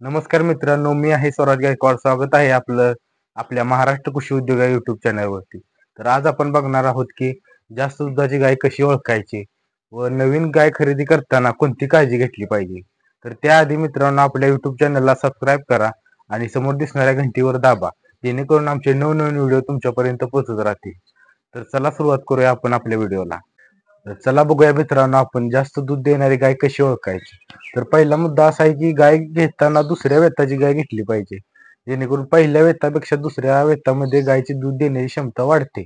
नमस्कार मित्रांनो, मी आहे स्वराज गायकवाड. स्वागत आहे आपलं आपल्या महाराष्ट्र कृषी उद्योग या युट्यूब चॅनलवरती. तर आज आपण बघणार आहोत की जास्त दुधाची गाय कशी ओळखायची व नवीन गाय खरेदी करताना कोणती काळजी घेतली पाहिजे. तर त्याआधी मित्रांनो, आपल्या युट्यूब चॅनलला सबस्क्राईब करा आणि समोर दिसणाऱ्या घंटीवर दाबा, जेणेकरून आमचे नवनवीन व्हिडिओ तुमच्यापर्यंत पोहोचत राहतील. तर चला सुरुवात करूया आपण आपल्या व्हिडिओला. तर चला बघूया मित्रांनो, आपण जास्त दूध देणारी गाय कशी ओळखायची. तर पहिला मुद्दा असा आहे की गाय घेताना दुसऱ्या वेताची गाय घेतली पाहिजे, जेणेकरून पहिल्या वेतापेक्षा दुसऱ्या वेतामध्ये गायची दूध देण्याची क्षमता वाढते.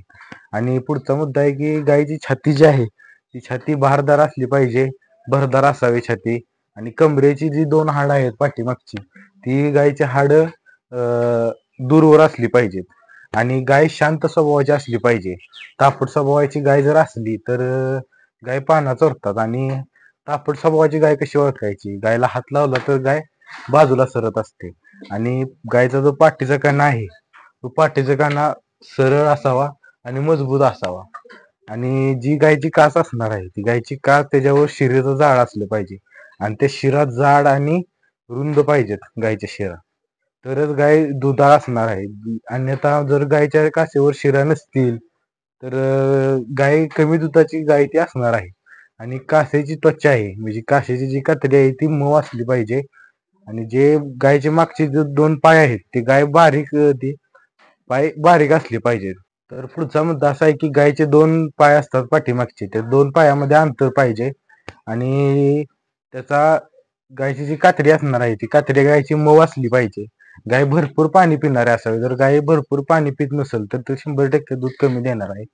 आणि पुढचा मुद्दा आहे की गायची छाती जी आहे ती छाती भारदार असली पाहिजे, भरदार असावी छाती. आणि कमरेची जी दोन हाड आहेत पाठीमागची, ती गायची हाड दूरवर असली पाहिजेत. आणि गाय शांत स्वभावाची असली पाहिजे. तापट स्वभावाची गाय जर असली तर गाय पाना चोरतात. आणि तापट स्वभावाची गाय कशी ओळखायची? गायला हात लावला तर गाय बाजूला सरत असते. आणि गायचा जो पाठीचा कणा आहे तो पाठीचा कणा सरळ असावा आणि मजबूत असावा. आणि जी गायची कास असणार आहे ती गायची कास त्याच्यावर शिरेचं जाड असलं पाहिजे. आणि त्या शिरा जाड आणि रुंद पाहिजेत गायच्या शिरा, तरच गाय दुधाळ असणार आहे. अन्यथा जर गायच्या कासेवर शिरा नसतील तर गाय कमी दुधाची गाय ती असणार आहे. आणि कासेची त्वचा आहे म्हणजे कासेची जी कातडी आहे ती मऊ असली पाहिजे. आणि जे गायचे मागचे जे दोन पाय आहेत ते गाय बारीक ते पाय बारीक असले पाहिजेत. तर पुढचा मुद्दा असा आहे की गायचे दोन पाय असतात पाठीमागचे, त्या दोन पायामध्ये अंतर पाहिजे. आणि त्याचा गायची जी कातडी असणार आहे ती कातडी गायची मऊ असली पाहिजे. गाय भरपूर पाणी पिणारी असावी. जर गाय भरपूर पाणी पित नसेल तर ते 100% दूध कमी देणार आहे.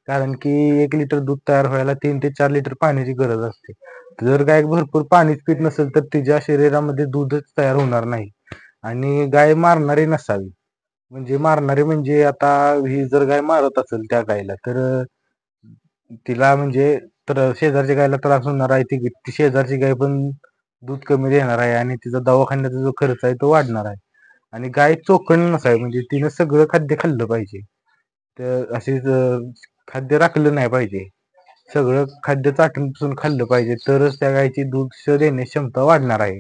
कारण की 1 लिटर दूध तयार व्हायला 3 ते 4 लिटर पाण्याची गरज असते. जर गाय भरपूर पाणीच पित नसेल तर तिच्या शरीरामध्ये दूधच तयार होणार नाही. आणि गाय मारणारी नसावी. म्हणजे मारणारे म्हणजे आता ही जर गाय मारत असेल त्या गायला तर तिला म्हणजे तर शेजारच्या गायला त्रास होणार आहे. ती शेजारची गाय पण दूध कमी देणार आहे आणि तिचा दवाखान्याचा जो खर्च आहे तो वाढणार आहे. आणि गाय चोखंड नसावी म्हणजे तिनं सगळं खाद्य खाल्लं पाहिजे. तर असे खाद्य राखलं नाही पाहिजे. सगळं खाद्य चाटून खाल्लं पाहिजे, तरच त्या गायची दूध देण्याची क्षमता वाढणार आहे.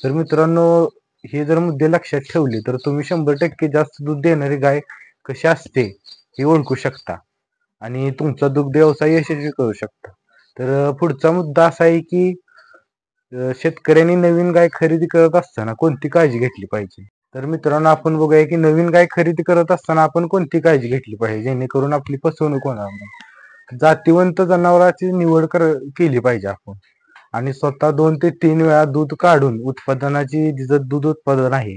तर मित्रांनो, हे जर मुद्दे लक्षात ठेवले तर तुम्ही 100% जास्त दूध देणारी गाय कशी असते हे ओळखू शकता आणि तुमचा दुग्ध व्यवसाय यशस्वी करू शकता. तर पुढचा मुद्दा असा आहे की शेतकऱ्यांनी नवीन गाय खरेदी करत असताना कोणती काळजी घेतली पाहिजे. तर मित्रांनो, आपण बघूया की नवीन गाय खरेदी करत असताना आपण कोणती काळजी घेतली पाहिजे जेणेकरून आपली फसवणूक होणार नाही. जातीवंत जनावरांची निवड केली पाहिजे आपण. आणि स्वतः 2 ते 3 वेळा दूध काढून उत्पादनाची जिचं दूध उत्पादन आहे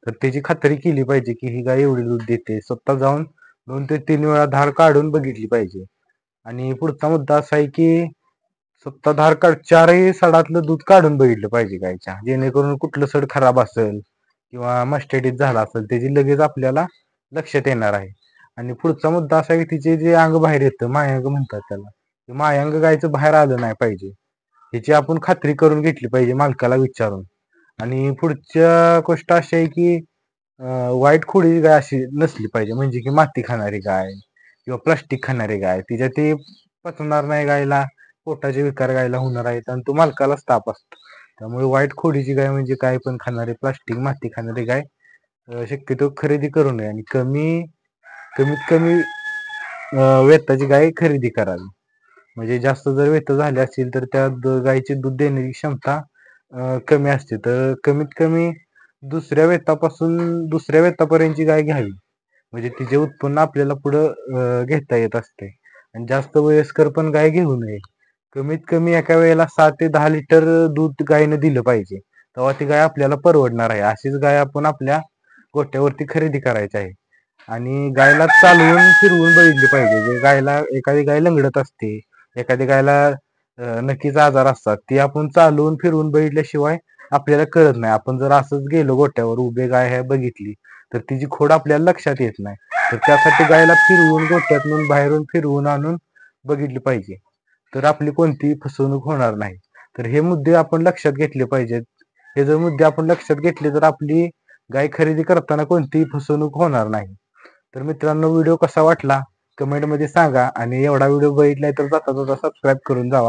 तर त्याची खात्री केली पाहिजे की ही गाय एवढी दूध देते. स्वतः जाऊन 2 ते 3 वेळा धार काढून बघितली पाहिजे. आणि पुढचा मुद्दा असा आहे की स्वतः धार काढ 4ही सडातलं दूध काढून बघितलं पाहिजे गायच्या, जेणेकरून कुठलं सड खराब असेल किंवा मस्टडीत झाला असेल त्याची लगेच आपल्याला लक्षात येणार आहे. आणि पुढचा मुद्दा असा आहे की तिचे जे अंग बाहेर येतं, मायांग म्हणतात त्याला, ते मायांग गायचं बाहेर आलं नाही पाहिजे. ह्याची आपण खात्री करून घेतली पाहिजे मालकाला विचारून. आणि पुढच्या गोष्ट अशी आहे की वाईट खोडी गाय अशी नसली पाहिजे, म्हणजे की माती खाणारी गाय किंवा प्लास्टिक खाणारी गाय. तिच्या ते पचणार नाही गायला, पोटाचे विकार गायला होणार आहेत आणि तो मालकालाच ताप असतो. त्यामुळे वाईट खोडीची गाय म्हणजे काय पण खाणारी, प्लास्टिक माती खाणारी गाय शक्यतो खरेदी करू नये. आणि कमीत कमी वेताची गाय खरेदी करावी. म्हणजे जास्त जर वेत झाले असतील तर त्या गायची दूध देण्याची क्षमता कमी असते. तर कमीत कमी दुसऱ्या वेतापर्यंतची गाय घ्यावी, म्हणजे तिचे उत्पन्न आपल्याला पुढं घेता येत असते. आणि जास्त वयस्कर पण गाय घेऊ नये. कमीत कमी एका वेळेला 6 ते 10 लिटर दूध गायनं दिलं पाहिजे, तेव्हा ती गाय आपल्याला परवडणार आहे. अशीच गाय आपण आपल्या गोठ्यावरती खरेदी करायची आहे. आणि गायला चालवून फिरवून बघितली पाहिजे. जे गायला एखादी गाय लंगडत असते, एखादी गायला नक्कीच आजार असतात, ती आपण चालवून फिरवून बघितल्याशिवाय आपल्याला कळत नाही. आपण जर असंच गेलो गोठ्यावर, उभे गाय आहे बघितली तर तिची खोड आपल्याला लक्षात येत नाही. तर त्यासाठी गायला फिरवून गोठ्यातून बाहेरून फिरवून आणून बघितली पाहिजे, तर आपली कोणतीही फसवणूक होणार नाही. तर हे मुद्दे आपण लक्षात घेतले पाहिजेत. हे जर मुद्दे आपण लक्षात घेतले तर आपली गाय खरेदी करताना कोणतीही फसवणूक होणार नाही. तर मित्रांनो, व्हिडिओ कसा वाटला कमेंटमध्ये सांगा. आणि एवढा व्हिडिओ बघितलाय तर जाता जाता सबस्क्राईब करून जावा.